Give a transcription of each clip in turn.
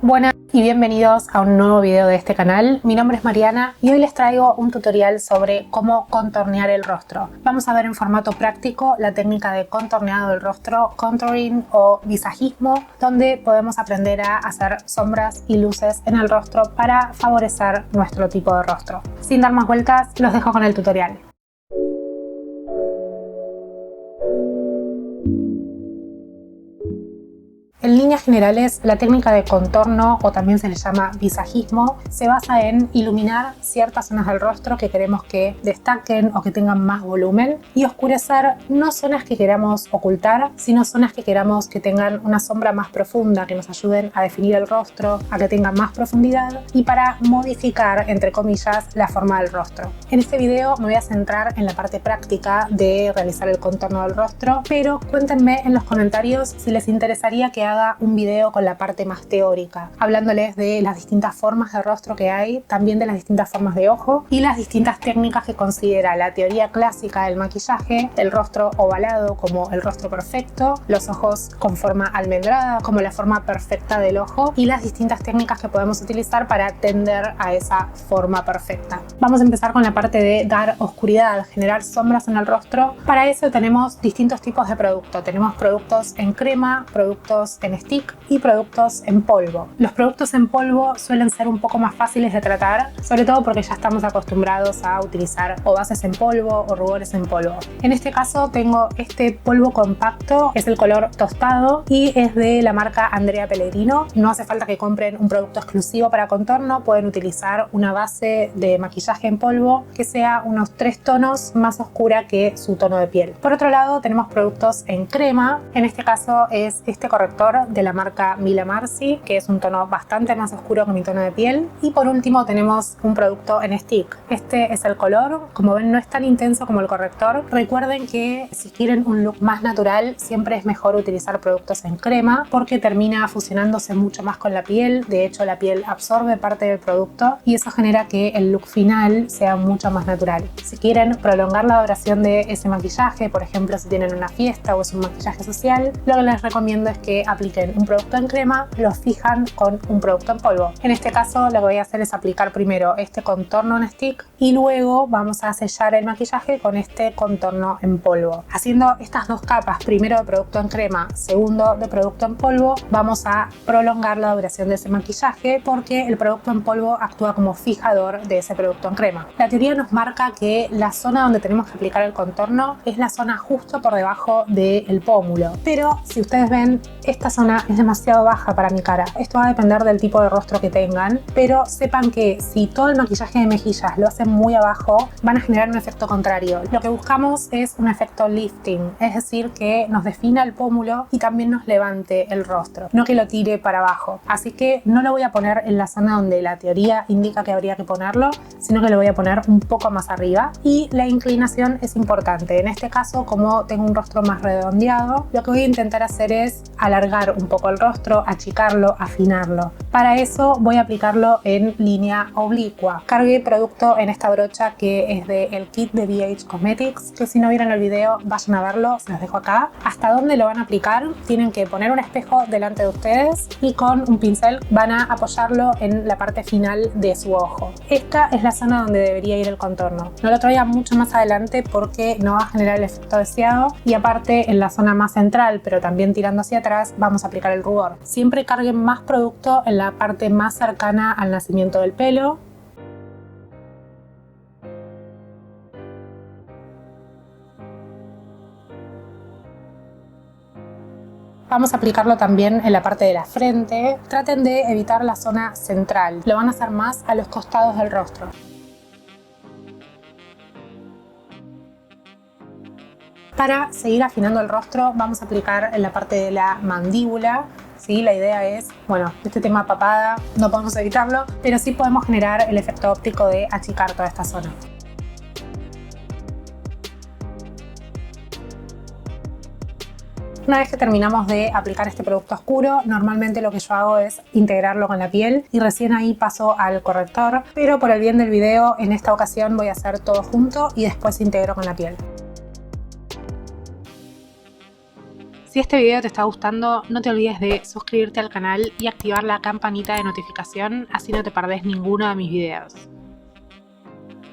Buenas y bienvenidos a un nuevo video de este canal. Mi nombre es Mariana y hoy les traigo un tutorial sobre cómo contornear el rostro. Vamos a ver en formato práctico la técnica de contorneado del rostro, contouring o visajismo, donde podemos aprender a hacer sombras y luces en el rostro para favorecer nuestro tipo de rostro. Sin dar más vueltas, los dejo con el tutorial. En líneas generales, la técnica de contorno, o también se le llama visajismo, se basa en iluminar ciertas zonas del rostro que queremos que destaquen o que tengan más volumen y oscurecer no zonas que queramos ocultar, sino zonas que queramos que tengan una sombra más profunda, que nos ayuden a definir el rostro, a que tenga más profundidad y para modificar, entre comillas, la forma del rostro. En este video me voy a centrar en la parte práctica de realizar el contorno del rostro, pero cuéntenme en los comentarios si les interesaría que haga un video con la parte más teórica, hablándoles de las distintas formas de rostro que hay, también de las distintas formas de ojo y las distintas técnicas que considera la teoría clásica del maquillaje, el rostro ovalado como el rostro perfecto, los ojos con forma almendrada como la forma perfecta del ojo y las distintas técnicas que podemos utilizar para tender a esa forma perfecta. Vamos a empezar con la parte de dar oscuridad, generar sombras en el rostro. Para eso tenemos distintos tipos de productos. Tenemos productos en crema, productos en stick y productos en polvo. Los productos en polvo suelen ser un poco más fáciles de tratar, sobre todo porque ya estamos acostumbrados a utilizar o bases en polvo o rubores en polvo. En este caso tengo este polvo compacto, es el color tostado y es de la marca Andrea Pellegrino. No hace falta que compren un producto exclusivo para contorno, pueden utilizar una base de maquillaje en polvo que sea unos 3 tonos más oscura que su tono de piel. Por otro lado tenemos productos en crema, en este caso es este corrector de la marca Mila Marcy, que es un tono bastante más oscuro que mi tono de piel. Y por último tenemos un producto en stick. Este es el color, como ven no es tan intenso como el corrector. Recuerden que si quieren un look más natural siempre es mejor utilizar productos en crema porque termina fusionándose mucho más con la piel. De hecho la piel absorbe parte del producto y eso genera que el look final sea mucho más natural. Si quieren prolongar la duración de ese maquillaje, por ejemplo si tienen una fiesta o es un maquillaje social, lo que les recomiendo es que apliquen un producto en crema, lo fijan con un producto en polvo. En este caso lo que voy a hacer es aplicar primero este contorno en stick y luego vamos a sellar el maquillaje con este contorno en polvo. Haciendo estas dos capas, primero de producto en crema, segundo de producto en polvo, vamos a prolongar la duración de ese maquillaje porque el producto en polvo actúa como fijador de ese producto en crema. La teoría nos marca que la zona donde tenemos que aplicar el contorno es la zona justo por debajo del pómulo, pero si ustedes ven esta zona es demasiado baja para mi cara. Esto va a depender del tipo de rostro que tengan, pero sepan que si todo el maquillaje de mejillas lo hacen muy abajo, van a generar un efecto contrario. Lo que buscamos es un efecto lifting, es decir, que nos defina el pómulo y también nos levante el rostro, no que lo tire para abajo. Así que no lo voy a poner en la zona donde la teoría indica que habría que ponerlo, sino que lo voy a poner un poco más arriba y la inclinación es importante. En este caso, como tengo un rostro más redondeado, lo que voy a intentar hacer es alargar un poco el rostro, achicarlo, afinarlo. Para eso voy a aplicarlo en línea oblicua. Cargué producto en esta brocha que es del kit de BH Cosmetics, que si no vieron el video vayan a verlo, se los dejo acá. ¿Hasta dónde lo van a aplicar? Tienen que poner un espejo delante de ustedes y con un pincel van a apoyarlo en la parte final de su ojo. Esta es la zona donde debería ir el contorno. No lo traigan mucho más adelante porque no va a generar el efecto deseado y aparte en la zona más central, pero también tirando hacia atrás, vamos a aplicar el rubor. Siempre carguen más producto en la parte más cercana al nacimiento del pelo. Vamos a aplicarlo también en la parte de la frente. Traten de evitar la zona central. Lo van a hacer más a los costados del rostro. Para seguir afinando el rostro vamos a aplicar en la parte de la mandíbula. ¿Sí? La idea es, bueno, este tema papada no podemos evitarlo, pero sí podemos generar el efecto óptico de achicar toda esta zona. Una vez que terminamos de aplicar este producto oscuro, normalmente lo que yo hago es integrarlo con la piel y recién ahí paso al corrector, pero por el bien del video en esta ocasión voy a hacer todo junto y después integro con la piel. Si este video te está gustando, no te olvides de suscribirte al canal y activar la campanita de notificación, así no te perdés ninguno de mis videos.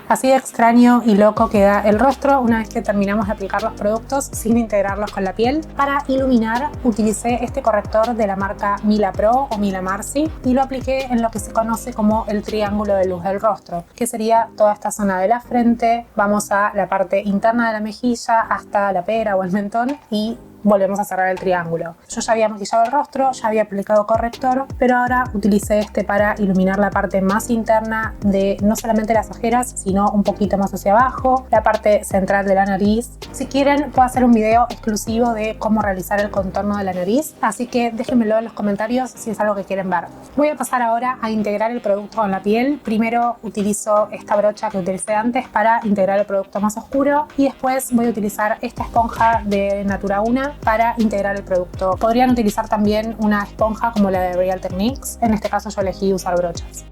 Así de extraño y loco queda el rostro una vez que terminamos de aplicar los productos sin integrarlos con la piel. Para iluminar utilicé este corrector de la marca Mila Pro o Mila Marcy y lo apliqué en lo que se conoce como el triángulo de luz del rostro, que sería toda esta zona de la frente, vamos a la parte interna de la mejilla hasta la pera o el mentón y volvemos a cerrar el triángulo. Yo ya había maquillado el rostro, ya había aplicado corrector, pero ahora utilicé este para iluminar la parte más interna de no solamente las ojeras, sino un poquito más hacia abajo, la parte central de la nariz. Si quieren, puedo hacer un video exclusivo de cómo realizar el contorno de la nariz, así que déjenmelo en los comentarios si es algo que quieren ver. Voy a pasar ahora a integrar el producto con la piel. Primero utilizo esta brocha que utilicé antes para integrar el producto más oscuro y después voy a utilizar esta esponja de Natura 1 para integrar el producto. Podrían utilizar también una esponja como la de Real Techniques, en este caso yo elegí usar brochas.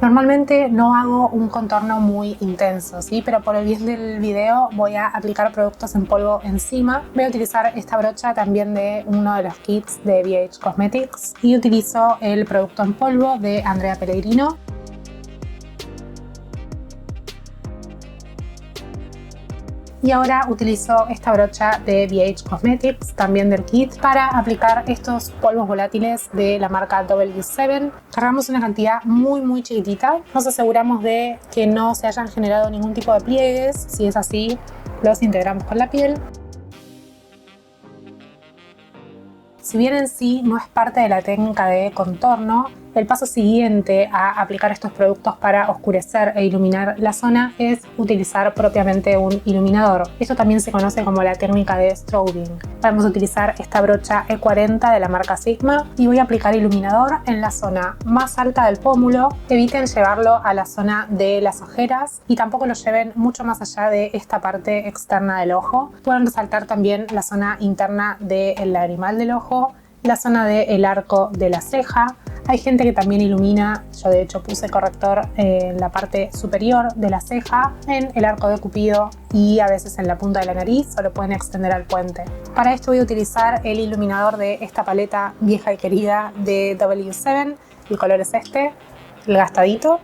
Normalmente no hago un contorno muy intenso, ¿sí? Pero por el bien del video voy a aplicar productos en polvo encima. Voy a utilizar esta brocha también de uno de los kits de BH Cosmetics y utilizo el producto en polvo de Andrea Pellegrino. Y ahora utilizo esta brocha de BH Cosmetics, también del kit, para aplicar estos polvos volátiles de la marca W7. Cargamos una cantidad muy chiquitita. Nos aseguramos de que no se hayan generado ningún tipo de pliegues. Si es así, los integramos con la piel. Si bien en sí no es parte de la técnica de contorno, el paso siguiente a aplicar estos productos para oscurecer e iluminar la zona es utilizar propiamente un iluminador. Esto también se conoce como la técnica de strobing. Vamos a utilizar esta brocha E40 de la marca Sigma y voy a aplicar iluminador en la zona más alta del pómulo. Eviten llevarlo a la zona de las ojeras y tampoco lo lleven mucho más allá de esta parte externa del ojo. Pueden resaltar también la zona interna del lagrimal del ojo, la zona del arco de la ceja. Hay gente que también ilumina, yo de hecho puse corrector en la parte superior de la ceja, en el arco de Cupido y a veces en la punta de la nariz, o lo pueden extender al puente. Para esto voy a utilizar el iluminador de esta paleta vieja y querida de W7, el color es este, el gastadito.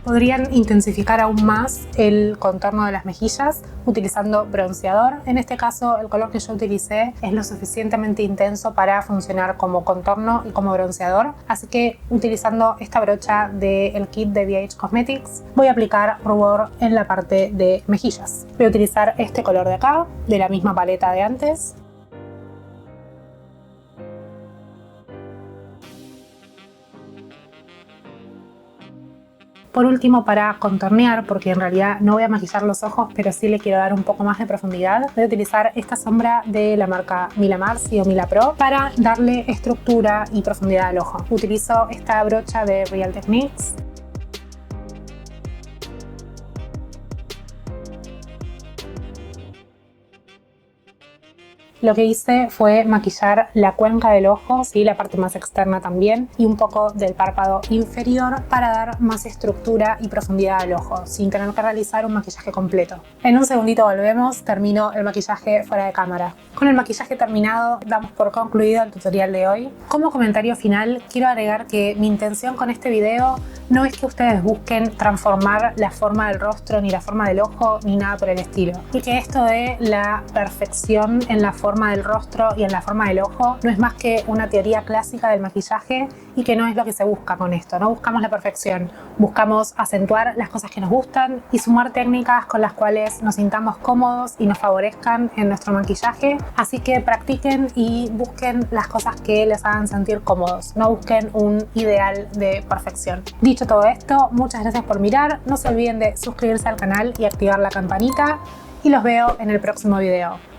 Podrían intensificar aún más el contorno de las mejillas utilizando bronceador. En este caso, el color que yo utilicé es lo suficientemente intenso para funcionar como contorno y como bronceador. Así que utilizando esta brocha del kit de BH Cosmetics, voy a aplicar rubor en la parte de mejillas. Voy a utilizar este color de acá, de la misma paleta de antes. Por último, para contornear, porque en realidad no voy a maquillar los ojos, pero sí le quiero dar un poco más de profundidad, voy a utilizar esta sombra de la marca Mila Marcy o Mila Pro para darle estructura y profundidad al ojo. Utilizo esta brocha de Real Techniques. Lo que hice fue maquillar la cuenca del ojo, ¿sí? La parte más externa también, y un poco del párpado inferior para dar más estructura y profundidad al ojo, sin tener que realizar un maquillaje completo. En un segundito volvemos, termino el maquillaje fuera de cámara. Con el maquillaje terminado, damos por concluido el tutorial de hoy. Como comentario final, quiero agregar que mi intención con este video no es que ustedes busquen transformar la forma del rostro, ni la forma del ojo, ni nada por el estilo. Y que esto de la perfección en la forma forma del rostro y en la forma del ojo no es más que una teoría clásica del maquillaje y que no es lo que se busca con esto. No buscamos la perfección, buscamos acentuar las cosas que nos gustan y sumar técnicas con las cuales nos sintamos cómodos y nos favorezcan en nuestro maquillaje. Así que practiquen y busquen las cosas que les hagan sentir cómodos, no busquen un ideal de perfección. Dicho todo esto, muchas gracias por mirar, no se olviden de suscribirse al canal y activar la campanita y los veo en el próximo video.